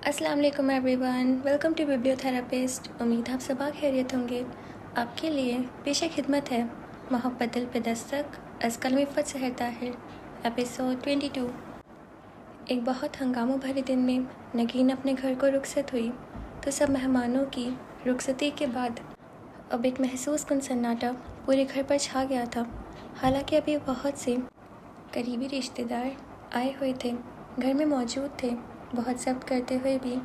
अस्सलाम वालेकुम everyone, welcome to बिब्लियोथेरापिस्ट। उम्मीद आप सब खैरियत होंगे। आपके लिए पेश खिदमत है मोहब्बत दिल पे दस्तक अज़कल में फत सहर ताहिर, एपिसोड 22। एक बहुत हंगामों भरे दिन में नगीन अपने घर को रुखसत हुई तो सब मेहमानों की रुखसती के बाद अब एक महसूस कुन सन्नाटा पूरे घर पर छा गया था। हालांकि अभी बहुत से करीबी रिश्तेदार आए हुए थे, घर में मौजूद थे। बहुत जब्त करते हुए भी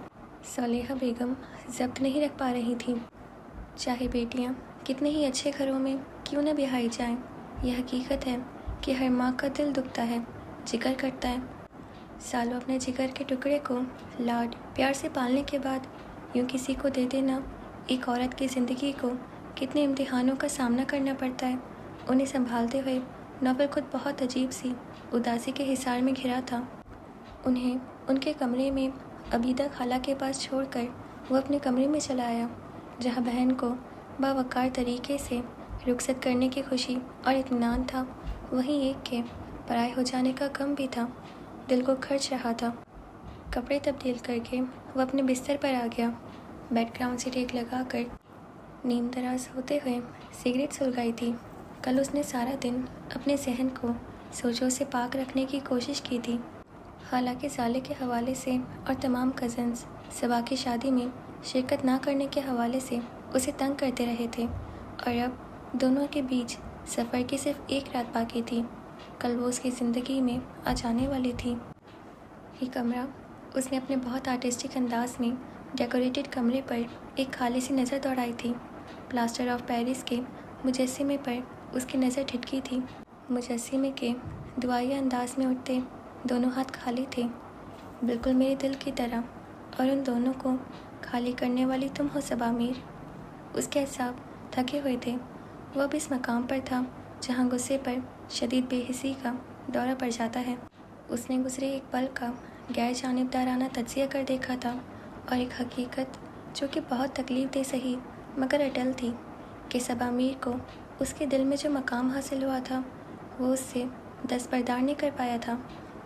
सालेहा बेगम जब्त नहीं रख पा रही थी। चाहे बेटियां कितने ही अच्छे घरों में क्यों न ब्याही जाएं, यह हकीकत है कि हर माँ का दिल दुखता है, जिगर करता है। सालों अपने जिगर के टुकड़े को लाड प्यार से पालने के बाद यूं किसी को दे देना, एक औरत की ज़िंदगी को कितने इम्तिहानों का सामना करना पड़ता है। उन्हें संभालते हुए नौफल खुद बहुत अजीब सी उदासी के हिसार में घिरा था। उन्हें उनके कमरे में अबीदा खाला के पास छोड़कर वो अपने कमरे में चला आया, जहाँ बहन को बावकार तरीके से रुखसत करने की खुशी और इत्मीनान था, वहीं एक के पराए हो जाने का गम भी था। दिल को खर्च रहा था। कपड़े तब्दील करके वो अपने बिस्तर पर आ गया। बेड ग्राउंड से टेक लगाकर नींद दराज होते हुए सिगरेट सुलगाई थी। कल उसने सारा दिन अपने जहन को सोचों से पाक रखने की कोशिश की थी। हालांकि साले के हवाले से और तमाम कज़न्स सबा की शादी में शिरकत ना करने के हवाले से उसे तंग करते रहे थे, और अब दोनों के बीच सफ़र की सिर्फ एक रात बाकी थी। कल वो उसकी ज़िंदगी में आ जाने वाली थी। ये कमरा उसने अपने बहुत आर्टिस्टिक अंदाज में डेकोरेटेड कमरे पर एक खाली सी नज़र दौड़ाई थी। प्लास्टर ऑफ पेरिस के मुजस्सिमे पर उसकी नज़र ठिठकी थी। मुजस्सिमे के दुआया अंदाज में उठते दोनों हाथ खाली थे, बिल्कुल मेरे दिल की तरह, और उन दोनों को खाली करने वाली तुम हो सबा मीर। उसके असाब थके हुए थे। वह अब इस मकाम पर था जहाँ गुस्से पर शदीद बेहिसी का दौरा पड़ जाता है। उसने गुजरे एक पल का गैर जानिबदाराना तज्जिया कर देखा था, और एक हकीकत जो कि बहुत तकलीफ दे सही मगर अटल थी कि सबा मीर को उसके दिल में जो मकाम हासिल हुआ था वो उससे दस्तबरदार नहीं कर पाया था।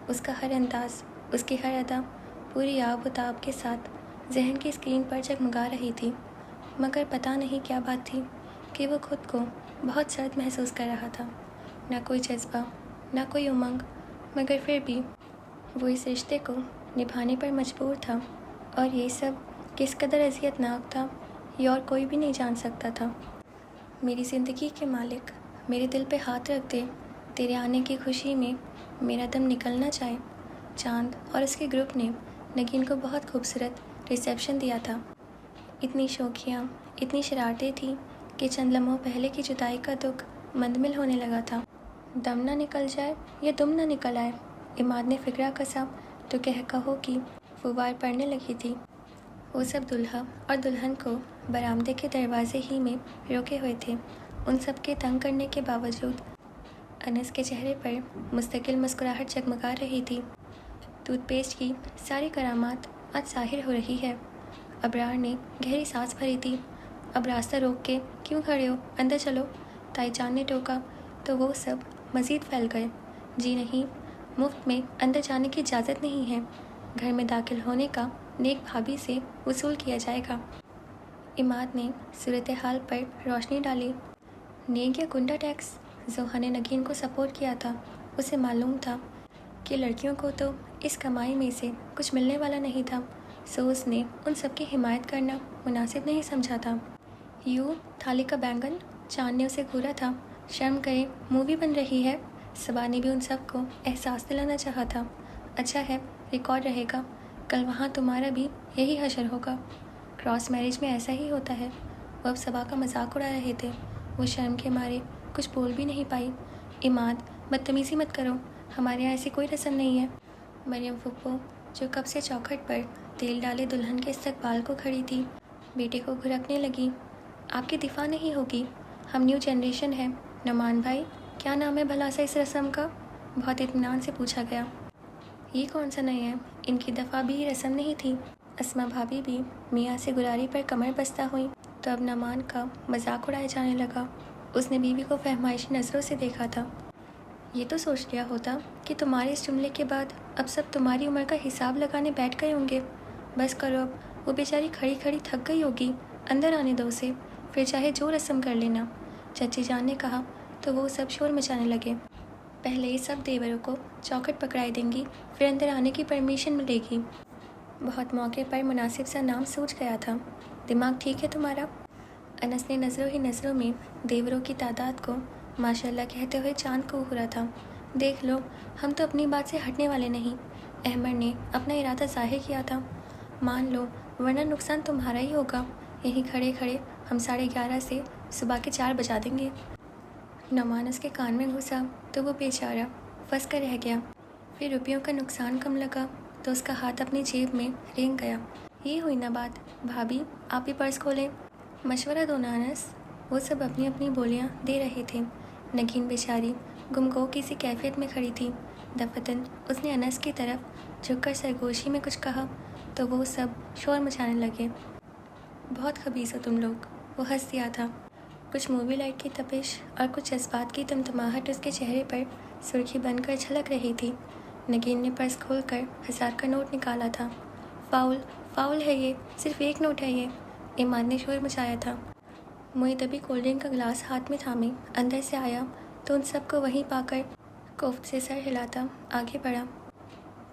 उसका हर अंदाज, उसकी हर अदा पूरी आब ताब के साथ जहन की स्क्रीन पर जगमगा रही थी, मगर पता नहीं क्या बात थी कि वो खुद को बहुत सर्द महसूस कर रहा था। ना कोई जज्बा, ना कोई उमंग, मगर फिर भी वो इस रिश्ते को निभाने पर मजबूर था। और ये सब किस कदर अज़ियतनाक था ये और कोई भी नहीं जान सकता था। मेरी ज़िंदगी के मालिक, मेरे दिल पे हाथ रख दे, तेरे आने की खुशी में मेरा दम निकलना चाहे। चांद और उसके ग्रुप ने नगीन को बहुत खूबसूरत रिसेप्शन दिया था। इतनी शौकियाँ, इतनी शरारतें थी कि चंद लम्हों पहले की जुदाई का दुख मंदमिल होने लगा था। दम ना निकल जाए या दुम ना निकल आए, इमाद ने फिक्रा कसा तो कह कहो कि फुवार पड़ने लगी थी। वो सब दुल्हा और दुल्हन को बरामदे के दरवाजे ही में रोके हुए थे। उन सब के तंग करने के बावजूद अनस के चेहरे पर मुस्तकिल मुस्कुराहट जगमगा रही थी। टूथपेस्ट की सारी करामात आज ज़ाहिर हो रही है। अबरार ने गहरी सांस भरी थी। अब रास्ता रोक के क्यों खड़े हो, अंदर चलो, ताईजान ने टोका तो वो सब मज़ीद फैल गए। जी नहीं, मुफ्त में अंदर जाने की इजाज़त नहीं है। घर में दाखिल होने का नेक भाभी से वसूल किया जाएगा। इमाद ने सूरत हाल पर रोशनी डाली। नेक या गुंडा टैक्स? जोहा ने नगीन को सपोर्ट किया था। उसे मालूम था कि लड़कियों को तो इस कमाई में से कुछ मिलने वाला नहीं था, सो उसने उन सब की हिमायत करना मुनासिब नहीं समझा था। यूँ थाली का बैंगन, चांद ने उसे घूरा था। शर्म करे, मूवी बन रही है। सबा ने भी उन सब को एहसास दिलाना चाहा था। अच्छा है, रिकॉर्ड रहेगा, कल वहाँ तुम्हारा भी यही हशर होगा। क्रॉस मैरिज में ऐसा ही होता है। वो अब सबा का मजाक उड़ा रहे थे। वो शर्म के मारे कुछ बोल भी नहीं पाई। इमाद, बदतमीज़ी मत करो, हमारे यहाँ ऐसी कोई रस्म नहीं है। मरियम फुप्पो, जो कब से चौखट पर तेल डाले दुल्हन के इस्तकबाल को खड़ी थी, बेटे को घुरकने लगी। आपकी दिफा नहीं होगी, हम न्यू जनरेशन है। नमान भाई, क्या नाम है भला सा इस रस्म का? बहुत इत्मीनान से पूछा गया। ये कौन सा नहीं है, इनकी दफ़ा भी ये रस्म नहीं थी। अस्मा भाभी भी मियाँ से गुरारी पर कमर बस्ता हुई तो अब नमान का मजाक उड़ाया जाने लगा। उसने बीवी को फहमाइशी नज़रों से देखा था। ये तो सोच लिया होता कि तुम्हारे इस जुमले के बाद अब सब तुम्हारी उम्र का हिसाब लगाने बैठ गए होंगे। बस करो अब, वो बेचारी खड़ी खड़ी थक गई होगी, अंदर आने दो उसे, फिर चाहे जो रस्म कर लेना। चची जान ने कहा तो वो सब शोर मचाने लगे। पहले ये सब देवरों को चौखट पकड़ाई देंगी, फिर अंदर आने की परमिशन मिलेगी। बहुत मौके पर मुनासिब सा नाम सूझ गया था। दिमाग ठीक है तुम्हारा? अनस ने नज़रों ही नज़रों में देवरों की तादाद को माशाल्लाह कहते हुए चांद को घूरा था। देख लो, हम तो अपनी बात से हटने वाले नहीं। अहमद ने अपना इरादा जाहिर किया था। मान लो, वरना नुकसान तुम्हारा ही होगा। यहीं खड़े खड़े हम 11:30 से सुबह के 4 बजा देंगे। नौमान उसके कान में घुसा तो वो बेचारा फंस कर रह गया। फिर रुपयों का नुकसान कम लगा तो उसका हाथ अपनी जेब में रेंग गया। ये हुई ना बात, भाभी आप भी पर्स खोलें, मशवरा दो ना अनस। वो सब अपनी अपनी बोलियां दे रहे थे। नगीन बेचारी गुमगो किसी कैफियत में खड़ी थी। दफतन उसने अनस की तरफ झुककर सरगोशी में कुछ कहा तो वो सब शोर मचाने लगे। बहुत खबीस हो तुम लोग, वो हंस दिया था। कुछ मूवी लाइट की तपिश और कुछ जज्बात की तमतमाहट उसके चेहरे पर सुर्खी बनकर झलक रही थी। नगीन ने पर्स खोलकर 1000 का नोट निकाला था। फाउल फाउल है ये, सिर्फ एक नोट है ये, ईमान ने शोर मचाया था। मोहित अभी कोल्ड ड्रिंक का गिलास हाथ में थामे अंदर से आया तो उन सबको वहीं पाकर कोफ्त से सर हिलाता आगे बढ़ा।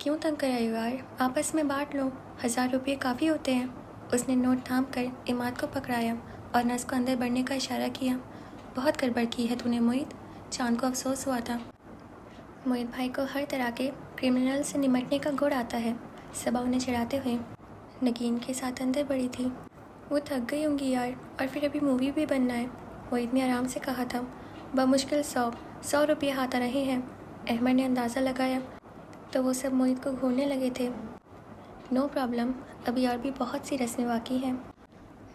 क्यों तंग कराए यार, आपस में बांट लो, 1000 रुपये काफ़ी होते हैं। उसने नोट थाम कर इमाद को पकड़ाया और नस को अंदर बढ़ने का इशारा किया। बहुत गड़बड़ की है तूने मोहित, चांद को अफसोस हुआ था। मोहित भाई को हर तरह के क्रिमिनल से निमटने का गुण आता है, सबा उन्हें चिढ़ाते हुए नगीन के साथ अंदर बढ़ी थी। वो थक गई होंगी यार, और फिर अभी मूवी भी बनना है, मोहित ने आराम से कहा था। बमुश्किल 100 रुपये हाथ आ रहे हैं। अहमद ने अंदाज़ा लगाया तो वो सब मोहित को घूरने लगे थे। नो प्रॉब्लम, अभी और भी बहुत सी रस्में बाकी हैं।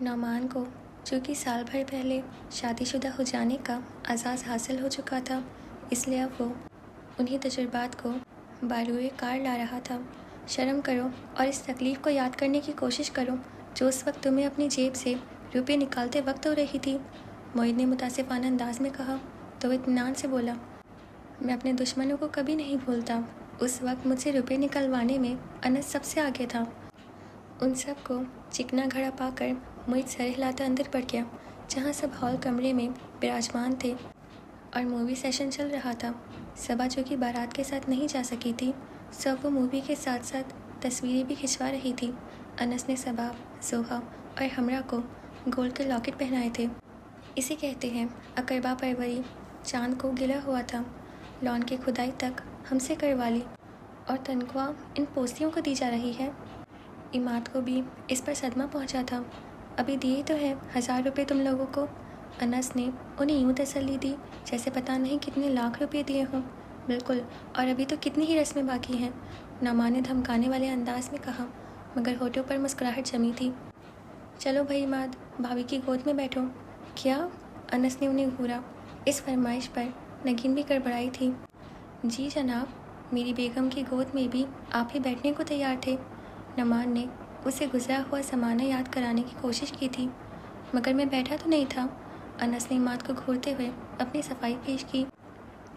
नौमान को चूँकि साल भर पहले शादीशुदा हो जाने का एजाज़ हासिल हो चुका था, इसलिए अब वो उन्हीं तजुर्बात को बारूए कार ला रहा था। शर्म करो और इस तकलीफ़ को याद करने की कोशिश करो जो उस वक्त तुम्हें अपनी जेब से रुपये निकालते वक्त हो रही थी, मोहित ने मुतासिफाना अंदाज में कहा तो इत्मीनान से बोला। मैं अपने दुश्मनों को कभी नहीं भूलता। उस वक्त मुझसे रुपये निकलवाने में अनस सबसे आगे था। उन सब को चिकना घड़ा पाकर मोहित सर हिलाता अंदर बढ़ गया, जहाँ सब हॉल कमरे में विराजमान थे और मूवी सेशन चल रहा था। सबा जो कि बारात के साथ नहीं जा सकी थी, सब वो मूवी के साथ साथ तस्वीरें भी खिंचवा रही थी। अनस ने सबा, जोहा और हमरा को गोल्ड के लॉकेट पहनाए थे। इसे कहते हैं अकरबा परवरी। चांद को गिला हुआ था। लॉन की खुदाई तक हमसे करवा ली और तनख्वाह इन पोस्तियों को दी जा रही है। इमाद को भी इस पर सदमा पहुंचा था। अभी दिए तो हैं 1000 रुपये तुम लोगों को। अनस ने उन्हें यूँ तसल्ली दी जैसे पता नहीं कितने लाख रुपये दिए हों। बिल्कुल, और अभी तो कितनी ही रस्में बाकी हैं, नामा ने धमकाने वाले अंदाज में कहा, मगर होठों पर मुस्कुराहट जमी थी। चलो भाई इमाद, भाभी की गोद में बैठो। क्या? अनस ने उन्हें घूरा। इस फरमाइश पर नगीन भी गड़बड़ाई थी। जी जनाब, मेरी बेगम की गोद में भी आप ही बैठने को तैयार थे। नमान ने उसे गुजरा हुआ ज़माना याद कराने की कोशिश की थी। मगर मैं बैठा तो नहीं था। अनस ने इमाद को घूरते हुए अपनी सफाई पेश की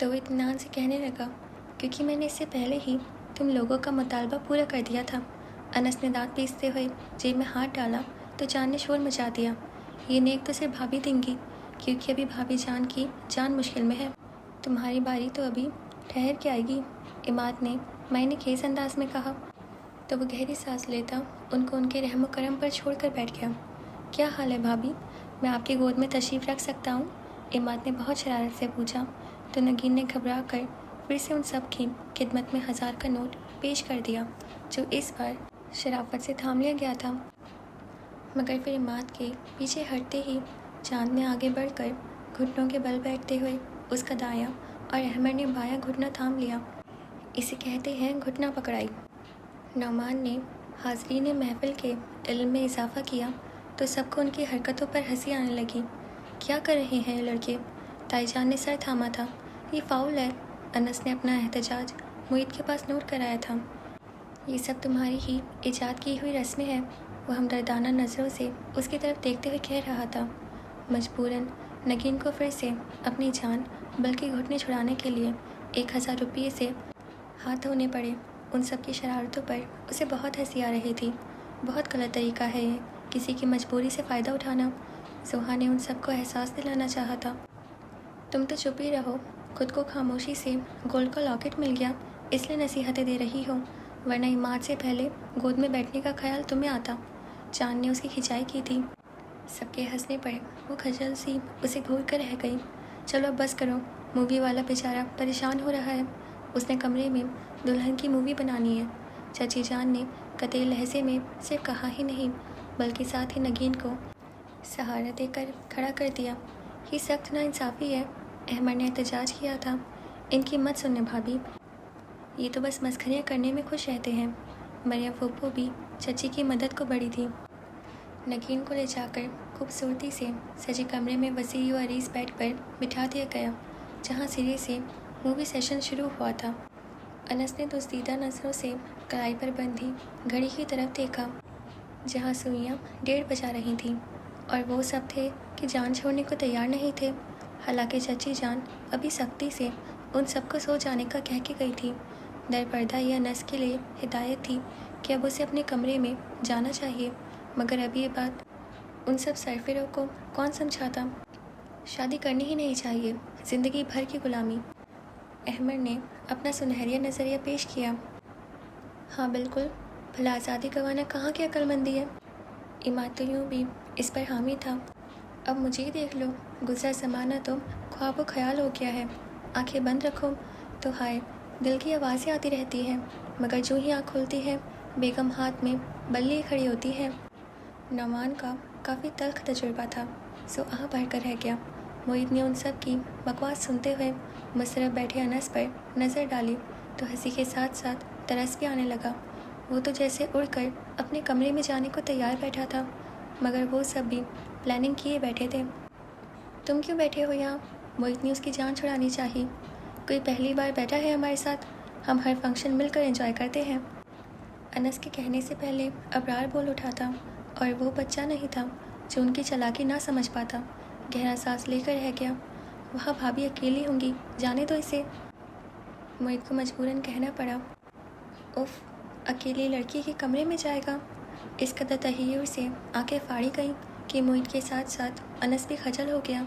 तो वो इत्मीनान से कहने लगा, क्योंकि मैंने इससे पहले ही तुम लोगों का मुतालबा पूरा कर दिया था। अनस ने दांत पीसते हुए जेब में हाथ डाला तो जान ने शोर मचा दिया। ये नेक तो सिर्फ भाभी देंगी, क्योंकि अभी भाभी जान की जान मुश्किल में है। तुम्हारी बारी तो अभी ठहर के आएगी, इमाद ने मायने खेज अंदाज में कहा तो वो गहरी सांस लेता उनको उनके रहम करम पर छोड़कर बैठ गया। क्या हाल है भाभी, मैं आपकी गोद में तशरीफ़ रख सकता हूँ? इमाद ने बहुत शरारत से पूछा तो नगीन ने घबरा कर फिर से उन सब की खिदमत में 1000 का नोट पेश कर दिया, जो इस बार शराफत से थाम लिया गया था। मगर फिर इमाद के पीछे हटते ही चांद ने आगे बढ़कर घुटनों के बल बैठते हुए उसका दायां और अहमद ने बायां घुटना थाम लिया। इसे कहते हैं घुटना पकड़ाई। नौमान ने हाज़रीन महफिल के इल्म में इजाफा किया तो सबको उनकी हरकतों पर हंसी आने लगी। क्या कर रहे हैं ये लड़के? ताईजान ने सर थामा था। ये फाउल है। अनस ने अपना एहतजाज मोहित के पास नोट कराया था। ये सब तुम्हारी ही ईजाद की हुई रस्में हैं, वो हमदर्दाना नज़रों से उसकी तरफ देखते हुए कह रहा था। मजबूरन नगीन को फिर से अपनी जान बल्कि घुटने छुड़ाने के लिए 1000 रुपये से हाथ धोने पड़े। उन सब की शरारतों पर उसे बहुत हंसी आ रही थी। بہت غلط طریقہ ہے یہ، کسی کی مجبوری سے فائدہ اٹھانا۔ زحا نے ان سب کو احساس دلانا چاہا تھا۔ تم تو چپ ہی رہو، خود کو خاموشی سے گولڈ کا لاکٹ مل گیا اس لیے نصیحتیں دے رہی ہو، ورنہ عماد سے پہلے گود میں بیٹھنے کا خیال تمہیں آتا۔ چاند نے اس کی کھنچائی کی تھی۔ سب کے ہنسنے پڑے، وہ کھجل سی اسے گھور کر رہ گئی۔ چلو اب بس کرو، مووی والا بیچارہ پریشان ہو رہا ہے، اس نے کمرے میں دلہن کی مووی بنانی ہے۔ چچی جان نے قطعی لہجے میں صرف کہا ہی نہیں بلکہ ساتھ ہی نگین کو سہارا دے کر کھڑا کر دیا۔ یہ سخت ناانصافی ہے، احمد نے احتجاج کیا تھا۔ ان کی مت سننے بھابھی، یہ تو بس مسخریاں کرنے میں خوش رہتے ہیں۔ مریم پھوپھو بھی چچی کی مدد کو بڑھی تھی۔ نگین کو لے جا کر خوبصورتی سے سجے کمرے میں وسیع و عریض بیڈ پر بٹھا دیا گیا جہاں سرے سے مووی سیشن شروع ہوا تھا۔ انس نے دزدیدہ نظروں سے کلائی پر بندھی گھڑی کی طرف دیکھا جہاں سوئیاں 1:30 بجا رہی تھیں، اور وہ سب تھے کہ جان چھوڑنے کو تیار نہیں تھے۔ حالانکہ چچی جان ابھی سختی سے ان سب کو سو جانے کا کہہ کے گئی تھی، در پردہ یہ انس کے لیے ہدایت تھی کہ اب اسے اپنے کمرے میں جانا چاہیے، مگر اب یہ بات ان سب سرفروں کو کون سمجھاتا؟ شادی کرنی ہی نہیں چاہیے، زندگی بھر کی غلامی۔ احمد نے اپنا سنہری نظریہ پیش کیا۔ ہاں بالکل، بھلا آزادی گنوانا کہاں کی عقل مندی ہے؟ عماد تو یوں بھی اس پر حامی تھا۔ اب مجھے ہی دیکھ لو، گزرا زمانہ تو خواب و خیال ہو گیا ہے۔ آنکھیں بند رکھو تو ہائے دل کی آوازیں آتی رہتی ہیں، مگر جو ہی آنکھ کھلتی ہے بیگم ہاتھ میں بلی کھڑی ہوتی ہے۔ نعمان کا کافی تلخ تجربہ تھا، سو آہ بھر کر رہ گیا۔ معید نے ان سب کی بکواس سنتے ہوئے مسترب بیٹھے انس پر نظر ڈالی تو ہنسی کے ساتھ ساتھ ترس بھی آنے لگا۔ وہ تو جیسے اڑ کر اپنے کمرے میں جانے کو تیار بیٹھا تھا، مگر وہ سب بھی پلاننگ کیے بیٹھے تھے۔ تم کیوں بیٹھے ہو یہاں؟ معید نے اس کی جان چھڑانی چاہی۔ کوئی پہلی بار بیٹھا ہے ہمارے ساتھ، ہم ہر فنکشن مل کر انجوائے کرتے ہیں۔ انس کے کہنے سے پہلے ابرار بول اٹھا تھا، اور وہ بچہ نہیں تھا جو ان کی چالاکی نہ سمجھ پاتا۔ گہرا سانس لے کر رہ گیا۔ وہاں بھابھی اکیلی ہوں گی، جانے دو اسے۔ معید کو مجبوراً کہنا پڑا۔ اف، اکیلی لڑکی کے کمرے میں جائے گا؟ اس قدر تحیر سے آنکھیں پھاڑی گئیں کہ معید کے ساتھ ساتھ انس بھی خجل ہو گیا۔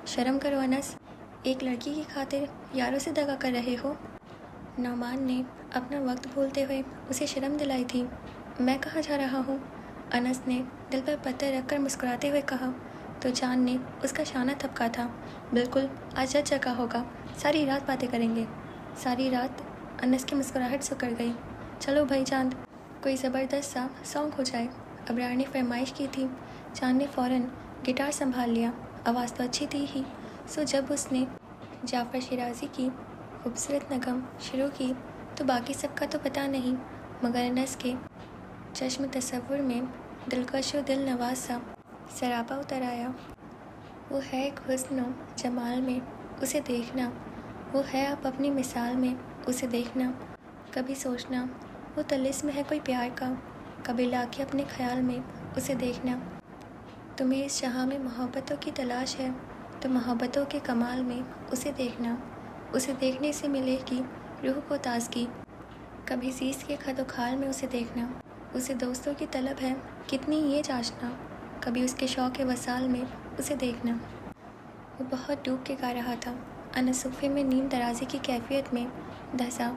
شرم کرو انس، ایک لڑکی کی خاطر یاروں سے دغا کر رہے ہو۔ نعمان نے اپنا وقت بھولتے ہوئے اسے شرم دلائی تھی۔ میں کہاں جا رہا ہوں؟ انس نے دل پر پتھر رکھ کر مسکراتے ہوئے کہا تو جان نے اس کا شانہ تھپکا تھا۔ بالکل، آج جج جگہ ہوگا، ساری رات باتیں کریں گے۔ ساری رات؟ انس کی مسکراہٹ سکڑ گئی۔ چلو بھائی چاند، کوئی زبردست سا سانگ ہو جائے، ابرار نے فرمائش کی تھی۔ چاند نے فوراً گٹار سنبھال لیا۔ آواز تو اچھی تھی ہی، سو جب اس نے جعفر شیرازی کی خوبصورت نغم شروع کی تو باقی سب کا تو پتہ نہیں، مگر انس کے چشم تصور میں دلکش و دل نواز سا سراپا اتر آیا۔ وہ ہے ایک حسن و جمال میں اسے دیکھنا، وہ ہے آپ اپنی مثال میں اسے دیکھنا۔ کبھی سوچنا وہ طلسم ہے کوئی پیار کا، کبھی لا کے اپنے خیال میں اسے دیکھنا۔ تمہیں اس جہاں میں محبتوں کی تلاش ہے تو محبتوں کے کمال میں اسے دیکھنا۔ اسے دیکھنے سے ملے گی روح کو تازگی، کبھی زیز کے خد و خال میں اسے دیکھنا۔ اسے دوستوں کی طلب ہے کتنی یہ جانچنا، کبھی اس کے شوق وصال میں اسے دیکھنا۔ وہ بہت ڈوب کے گا رہا تھا۔ انس صوفے میں نیم درازی کی کیفیت میں دھسا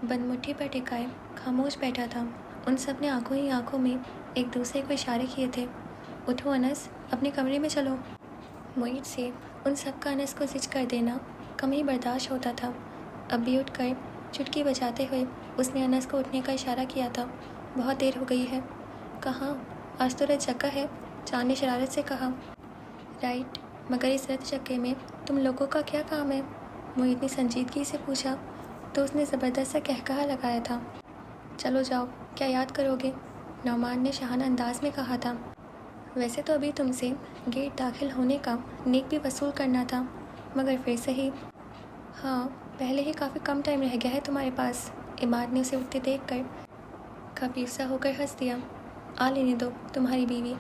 بند مٹھی پر ٹکائے خاموش بیٹھا تھا۔ ان سب نے آنکھوں ہی آنکھوں میں ایک دوسرے کو اشارے کیے تھے۔ اٹھو انس، اپنے کمرے میں چلو۔ معید سے ان سب کا انس کو زج کر دینا کم ہی برداشت ہوتا تھا۔ اب بھی اٹھ کر چٹکی بجاتے ہوئے اس نے انس کو اٹھنے کا اشارہ کیا تھا۔ بہت دیر ہو گئی ہے۔ کہاں؟ آج تو رت جگہ ہے، چاند نے شرارت سے کہا۔ رائٹ، مگر اس رت جگہ میں تم لوگوں کا کیا کام ہے؟ معید نے سنجیدگی سے پوچھا تو اس نے زبردست سا قہقہہ لگایا تھا۔ چلو جاؤ، کیا یاد کرو گے؟ نعمان نے شاہانہ انداز میں کہا تھا۔ ویسے تو ابھی تم سے گیٹ داخل ہونے کا نیک بھی وصول کرنا تھا، مگر پھر صحیح۔ ہاں، پہلے ہی کافی کم ٹائم رہ گیا ہے تمہارے پاس۔ عماد نے اسے اٹھتے دیکھ کر خفیف سا ہو کر ہنس دیا۔ آ لینے دو تمہاری بیوی۔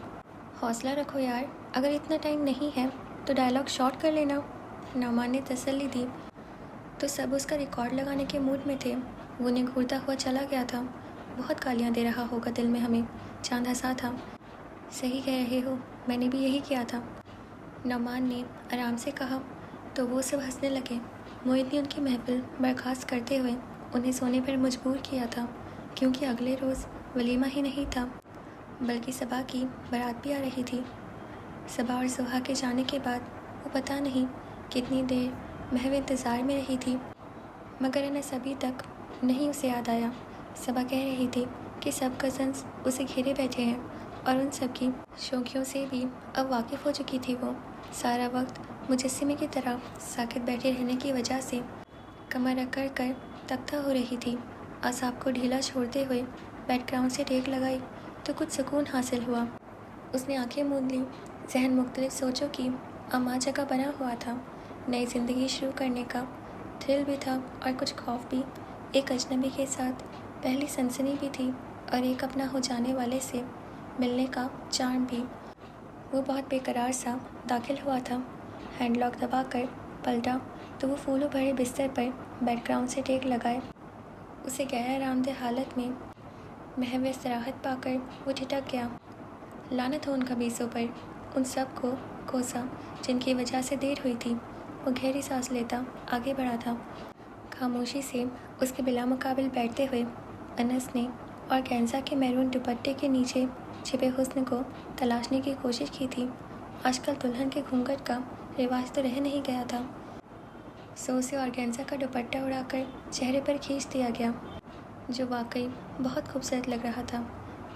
حوصلہ رکھو یار، اگر اتنا ٹائم نہیں ہے تو ڈائلاگ شارٹ کر لینا، نعمان نے تسلی دی۔ تو سب اس کا ریکارڈ لگانے کے موڈ میں تھے۔ وہ انہیں گھورتا ہوا چلا گیا تھا۔ بہت گالیاں دے رہا ہوگا دل میں ہمیں، चांद हंसा था। सही कह रहे हो, मैंने भी यही किया था, नौमान ने आराम से कहा। तो वो सब हंसने लगे। मोहित ने उनकी महफिल बर्खास्त करते हुए उन्हें सोने पर मजबूर किया था, क्योंकि अगले रोज़ वलीमा ही नहीं था बल्कि सबा की बारात भी आ रही थी। सबा और सुहा के जाने के बाद वो पता नहीं कितनी देर महव इंतज़ार में रही थी, मगर अनस अभी तक नहीं उसे याद आया। सबा कह रही थी कि सब कज़न्स उसे घेरे बैठे हैं और उन सब की शौकियों से भी अब वाकिफ़ हो चुकी थी। वो सारा वक्त मुजस्सिमे की तरह साकित बैठे रहने की वजह से कमर अकड़ कर तख्ता हो रही थी। आसाब को ढीला छोड़ते हुए बैकग्राउंड से टेक लगाई तो कुछ सुकून हासिल हुआ। उसने आंखें मूंद ली। जहन मुख्तलिफ सोचों की अमा जगह बना हुआ था। नई ज़िंदगी शुरू करने का थ्रिल भी था और कुछ खौफ भी। एक अजनबी के साथ पहली सनसनी भी थी और एक अपना हो जाने वाले से मिलने का चार्म भी। वो बहुत बेकरार सा दाखिल हुआ था। हैंडलॉक दबाकर पलटा तो वो फूलों भरे बिस्तर पर बैकग्राउंड से टेक लगाए। उसे गैर आरामदेह हालत में महव istirahat पाकर वो ठिठक गया। लानत हो उन खबीसों पर, उन सब को कोसा जिनकी वजह से देर हुई थी। वो गहरी सांस लेता आगे बढ़ा था। खामोशी से उसके बिला मुकाबिल बैठते हुए अनस ने ऑर्गेन्जा के मैरून दुपट्टे के नीचे छिपे हुस्न को तलाशने की कोशिश की थी। आजकल दुल्हन के घूंघट का रिवाज तो रह नहीं गया था, सो उसे ऑर्गेन्जा का दुपट्टा उड़ाकर चेहरे पर खींच दिया गया, जो वाकई बहुत खूबसूरत लग रहा था।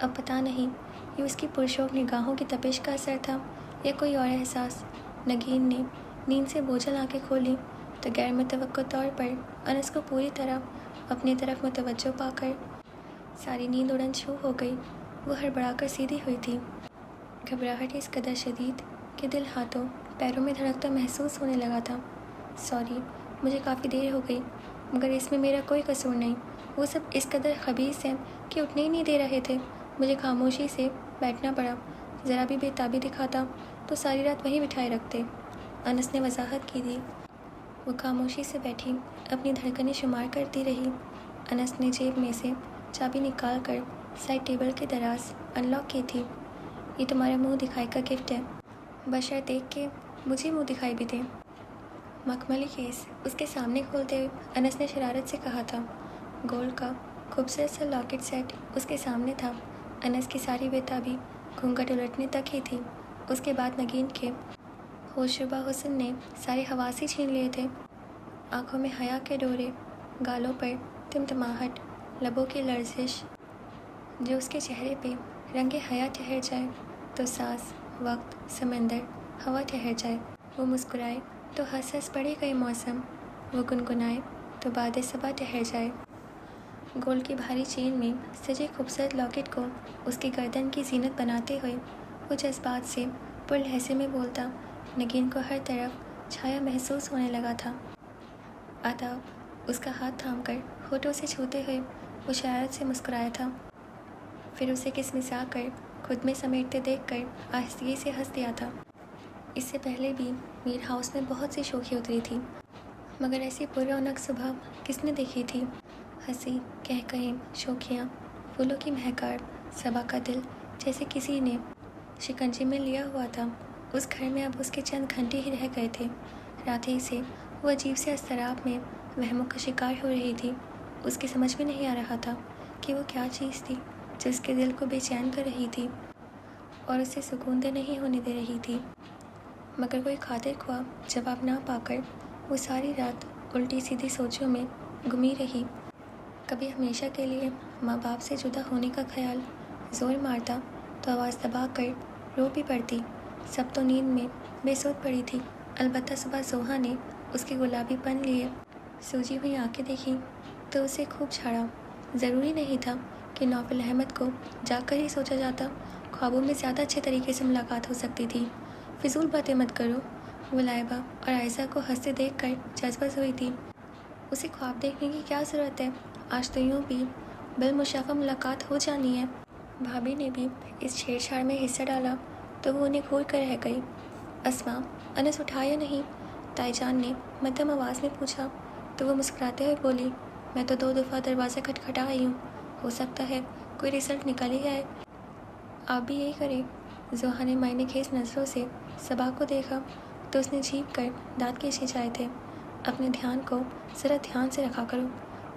अब पता नहीं ये उसकी पुरशौक निगाहों की तपिश का असर था या कोई और एहसास। नगीन ने नींद से बोझल आंखें खोली तो गैर मुतवक्को तौर पर अनस को पूरी तरह अपनी तरफ मुतवज्जो पाकर सारी नींद उड़न छू हो गई। वो हड़बड़ाकर सीधी हुई थी। घबराहट इस कदर शदीद कि दिल हाथों पैरों में धड़कता महसूस होने लगा था। सॉरी, मुझे काफ़ी देर हो गई, मगर इसमें मेरा कोई कसूर नहीं। वो सब इस कदर खबीस हैं कि उठने ही नहीं दे रहे थे। मुझे खामोशी से बैठना पड़ा। ज़रा भी बेताबी दिखाता तो सारी रात वहीं बिठाए रखते, अनस ने वजाहत की थी। वो खामोशी से बैठी अपनी धड़कनें शुमार करती रही। अनस ने जेब में से चाबी निकाल कर साइड टेबल के दराज अनलॉक की थी। ये तुम्हारा मुंह दिखाई का गिफ्ट है, बशर्ते के मुझे मुंह दिखाई भी दे। मखमली केस उसके सामने खोलते हुए अनस ने शरारत से कहा था। गोल्ड का खूबसूरत सा लॉकेट सेट उसके सामने था। अनस की सारी बेताबी घूंघट उलटने तक ही थी। उसके बाद नगीन के होशरुबा हुस्न ने सारे हवास ही छीन लिए थे। आंखों में हया के डोरे, गालों पर टिमटिमाहट, लबों की लर्जिश। जो उसके चेहरे पे रंगे हया ठहर जाए तो सांस, वक्त, समंदर, हवा ठहर जाए। वो मुस्कुराए तो हंस हंस पड़े गए मौसम। वो गुनगुनाए तो बादे सबा ठहर जाए। गोल्ड की भारी चेन में सजे खूबसूरत लॉकेट को उसकी गर्दन की जीनत बनाते हुए वो जज्बात से पुरलहजे में बोलता। नगीन को हर तरफ छाया महसूस होने लगा था। आदाब उसका हाथ थामकर होठों से छूते हुए वो शरारत से मुस्कुराया था। फिर उसे किसमिसा कर खुद में समेटते देखकर आहिस्तगी से हंस दिया था। इससे पहले भी मीर हाउस में बहुत सी शोखी उतरी थी, मगर ऐसी पुररौनक सुबह किसने देखी थी। हंसी, कहकहें, शोखियाँ, फूलों की महकार, सबा का दिल जैसे किसी ने शिकंजे में लिया हुआ था। उस घर में अब उसके चंद घंटे ही रह गए थे। रात ही से वो अजीब से अस्तराब में वहमों का शिकार हो रही थी। उसकी समझ में नहीं आ रहा था कि वो क्या चीज़ थी जो उसके दिल को बेचैन कर रही थी और उसे सुकून दे नहीं होने दे रही थी। मगर कोई खातिर ख्वाह जवाब ना पाकर वो सारी रात उल्टी सीधी सोचों में गुमी रही। कभी हमेशा के लिए माँ बाप से जुदा होने का ख्याल जोर मारता तो आवाज़ दबा कर रो भी पड़ती। सब तो नींद में बेसुध पड़ी थी। अलबत्ता सुबह सोहा ने उसके गुलाबीपन लिए सूजी हुई आंखें देखी तो उसे खूब झाड़ा। ज़रूरी नहीं था कि नौफिल अहमद को जाकर ही सोचा जाता। ख्वाबों में ज़्यादा अच्छे तरीके से मुलाकात हो सकती थी। फिजूल बातें मत करो। वो लाइबा और आयशा को हंसते देख कर जज्बस हुई थी। उसे ख्वाब देखने की क्या ज़रूरत है, आज तो यूँ भी बिलमुशाफा मुलाकात हो जानी है। भाभी ने भी इस छेड़छाड़ में हिस्सा डाला तो वो उन्हें घूर कर रह गई। अस्मा, अनस उठा या नहीं? ताईजान ने मध्यम आवाज़ में पूछा तो वो मुस्कुराते हुए बोली, मैं तो 2 दफ़ा दरवाज़ा खटखटा आई हूँ, हो सकता है कोई रिजल्ट निकल ही आए। आप भी यही करें। जोहा ने मायने खेज नज़रों से सबा को देखा तो उसने झींक कर दांत खिंचाए थे। अपने ध्यान को ज़रा ध्यान से रखा करो।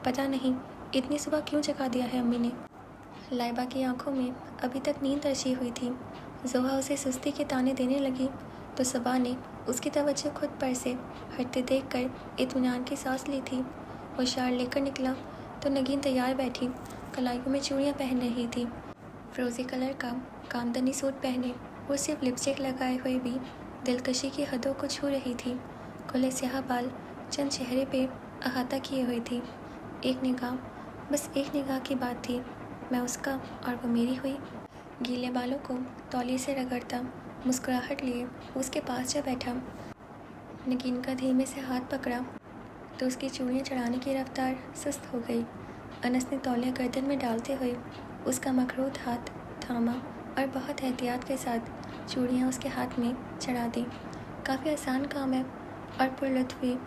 पता नहीं इतनी सुबह क्यों जगा दिया है अम्मी ने। लाइबा की आंखों में अभी तक नींद तरसी हुई थी। जोहा उसे सुस्ती के ताने देने लगी तो सबा ने उसकी तवज्जो खुद पर से हटते देखकर इत्मीनान की सांस ली थी। वो शाल लेकर निकला तो नगीन तैयार बैठी कलाइयों में चूड़ियाँ पहन रही थी। फ्रोज़ी कलर का कामदनी सूट पहने वो सिर्फ लिपस्टिक लगाए हुए भी दिलकशी की हदों को छू रही थी। खुले स्याह बाल चंद चेहरे पे अहाता किए हुई थी। एक निगाह, बस एक निगाह की बात थी। मैं उसका और वो मेरी हुई। गीले बालों को तौलिए से रगड़ता मुस्कुराहट लिए उसके पास जा बैठा। नगीन का धीमे से हाथ पकड़ा तो उसकी चूड़ियाँ चढ़ाने की रफ्तार सुस्त हो गई। अनस ने तौलिया गर्दन में डालते हुए उसका मखरूद हाथ थामा और बहुत एहतियात के साथ चूड़ियाँ उसके हाथ में चढ़ा दी। काफ़ी आसान काम है और पुरलुत्फ हुई।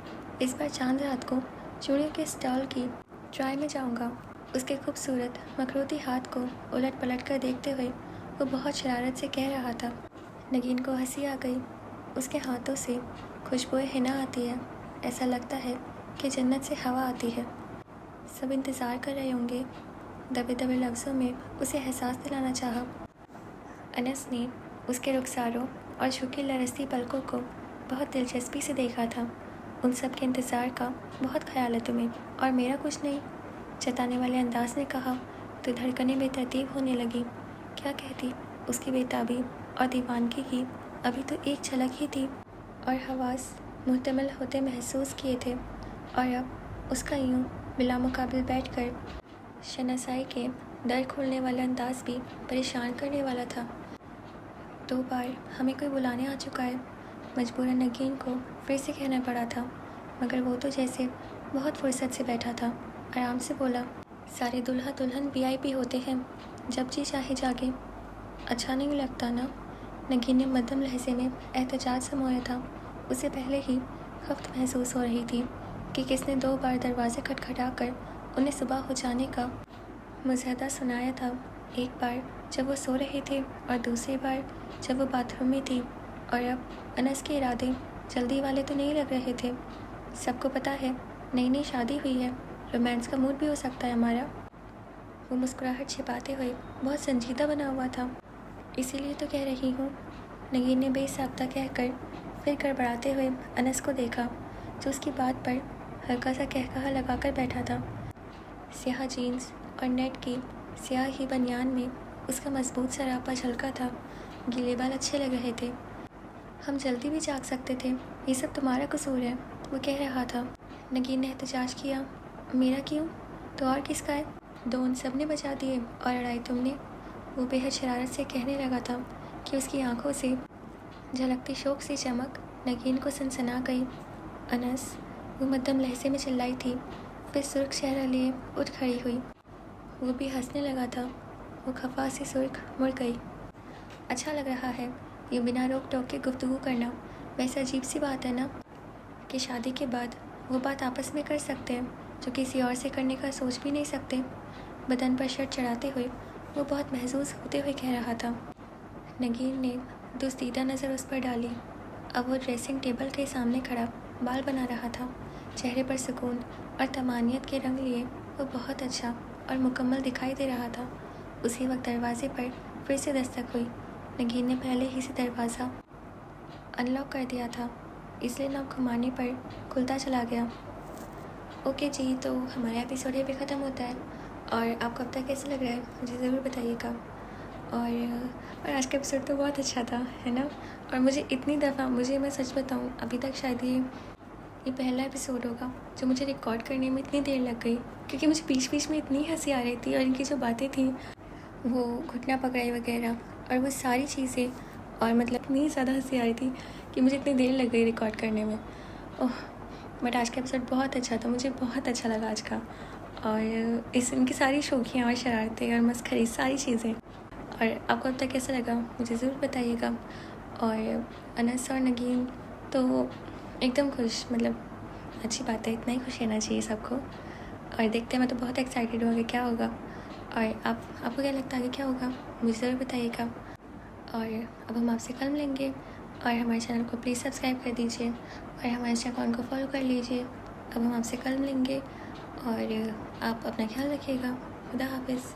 इस बार चांद रात को चूड़ियों के स्टॉल की ट्राई में जाऊंगा। उसके खूबसूरत मखरूती हाथ को उलट पलट कर देखते हुए वो बहुत शरारत से कह रहा था। नगीन को हंसी आ गई। उसके हाथों से खुशबुएं हिना आती है। ऐसा लगता है कि जन्नत से हवा आती है। सब इंतज़ार कर रहे होंगे। दबे दबे लफ्ज़ों में उसे एहसास दिलाना चाहा। अनस ने उसके रुखसारों और झुकी लरसती पलकों को बहुत दिलचस्पी से देखा था। उन सब के इंतज़ार का बहुत ख्याल है तुम्हें और मेरा कुछ नहीं, जताने वाले अंदाज ने कहा तो धड़कनें बेतरतीब होने लगी। क्या कहती उसकी बेताबी और दीवानगी की अभी तो एक झलक ही थी और हवास मुहतमिल होते महसूस किए थे और अब उसका यूं बिला मुकाबिल बैठ कर शनासाई के दर खोलने वाला अंदाज भी परेशान करने वाला था। 2 बार हमें कोई बुलाने आ चुका है। मजबूरन नगीन को फिर से कहना पड़ा था, मगर वो तो जैसे बहुत फुर्सत से बैठा था। आराम से बोला, सारे दुल्हा दुल्हन वीआईपी होते हैं, जब जी चाहे जागे। अच्छा नहीं लगता ना? नगीन ने मध्यम लहजे में एहतजाज समोया था। उसे पहले ही खफ्त महसूस हो रही थी कि किसने 2 बार दरवाज़े खटखटा कर उन्हें सुबह हो जाने का मुज़हदा सुनाया था। एक बार जब वो सो रहे थे और दूसरी बार जब वो बाथरूम में थी। और अब अनस के इरादे जल्दी वाले तो नहीं लग रहे थे। सबको पता है नई नई शादी हुई है, रोमांस का मूड भी हो सकता है हमारा। वो मुस्कुराहट छिपाते हुए बहुत संजीदा बना हुआ था। इसीलिए तो कह रही हूँ। नगीन ने बेसाख्ता कहकर फिर गड़बड़ाते हुए अनस को देखा जो उसकी बात पर हल्का सा कहकहा लगाकर बैठा था। स्याह जीन्स और नेट की स्याह ही बनियान में उसका मजबूत सरापा झलका था। गीले बाल अच्छे लग रहे थे। हम जल्दी भी जाग सकते थे, ये सब तुम्हारा कसूर है, वो कह रहा था। नगीन ने एहतजाज किया, मेरा क्यों? तो और किसका है? 2 उन सब ने बजा दिए और अड़ाई तुमने। वो बेहद शरारत से कहने लगा था कि उसकी आंखों से झलकती शौक सी चमक नगीन को सनसना गई। अनस, वो मध्यम लहजे में चिल्लाई थी, फिर सुर्ख चेहरा लिए उठ खड़ी हुई। वो भी हंसने लगा था। वो खफा सी सुर्ख मुड़ गई। अच्छा लग रहा है ये बिना रोक टोक के गुफ्तगू करना। वैसे अजीब सी बात है ना कि शादी के बाद वो बात आपस में कर सकते हैं जो किसी और से करने का सोच भी नहीं सकते। बदन पर शर्ट चढ़ाते हुए वो बहुत महसूस होते हुए कह रहा था। नगीन ने दुस्तीदा नज़र उस पर डाली। अब वो ड्रेसिंग टेबल के सामने खड़ा बाल बना रहा था। चेहरे पर सुकून और तमानियत के रंग लिए वो बहुत अच्छा और मुकम्मल दिखाई दे रहा था। उसी वक्त दरवाजे पर फिर से दस्तक हुई। नगीन ने पहले ही से दरवाज़ा अनलॉक कर दिया था, इसलिए नॉब घुमाने पर खुलता चला गया। ओके जी, तो हमारा एपिसोड ये भी ख़त्म होता है और आपको अब तक कैसा लग रहा है मुझे ज़रूर बताइएगा। और आज का एपिसोड तो बहुत अच्छा था, है ना? और मुझे इतनी दफ़ा मैं सच बताऊँ अभी तक शायद ये पहला एपिसोड होगा जो मुझे रिकॉर्ड करने में इतनी देर लग गई, क्योंकि मुझे बीच बीच में इतनी हंसी आ रही थी और इनकी जो बातें थी, वो घुटना पकड़ाई वगैरह और वो सारी चीज़ें, और मतलब इतनी ज़्यादा हंसी आ रही थी कि मुझे इतनी देर लग गई रिकॉर्ड करने में। ओह, बट आज का एपिसोड बहुत अच्छा था, मुझे बहुत अच्छा लगा आज का। और इनकी सारी शौकियाँ और शरारतें और मस्खरी सारी चीज़ें। और आपको अब तक कैसा लगा मुझे ज़रूर बताइएगा। और अनस और नगीन तो एकदम खुश, मतलब अच्छी बात है, इतना ही खुश रहना चाहिए सबको। और देखते हैं, मैं तो बहुत एक्साइटेड हूँ आगे क्या होगा। और आपको क्या लगता है आगे क्या होगा مجھے ضرور بتائیے گا. اور اب ہم آپ سے کل ملیں گے، اور ہمارے چینل کو پلیز سبسکرائب کر دیجیے اور ہمارے انسٹا اکاؤنٹ کو فالو کر لیجیے. اب ہم آپ سے کل ملیں گے اور آپ اپنا خیال رکھیے گا. خدا حافظ.